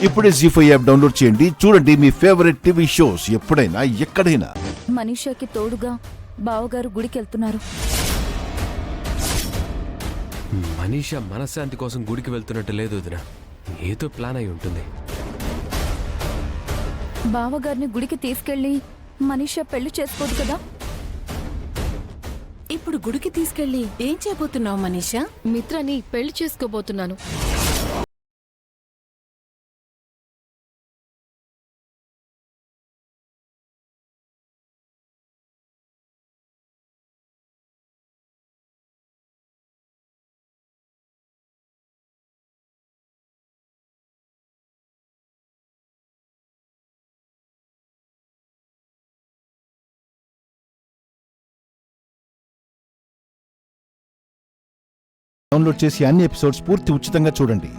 ఇప్పుడే జీ5 app download చేయండి. చూడండి మీ ఫేవరెట్ టీవీ షోస్ ఎప్పుడైనా ఎక్కడైనా. మనీషాకి తోడుగా బావగారు గుడికెళ్తున్నారు. మనీషా మనశ్శాంతి కోసం గుడికి వెళ్తున్నట్టు లేదు వదిన. ఏదో ప్లాన్ అయి ఉంటుంది. బావగారిని గుడికి తీసుకెళ్లి మనీషా పెళ్లి చేసుకోదు కదా. ఇప్పుడు గుడికి తీసుకెళ్లి ఏం చేయబోతున్నావు మనీషా? మిత్రని పెళ్లి చేసుకోబోతున్నాను. డౌన్లోడ్ చేసి అన్ని ఎపిసోడ్స్ పూర్తి ఉచితంగా చూడండి.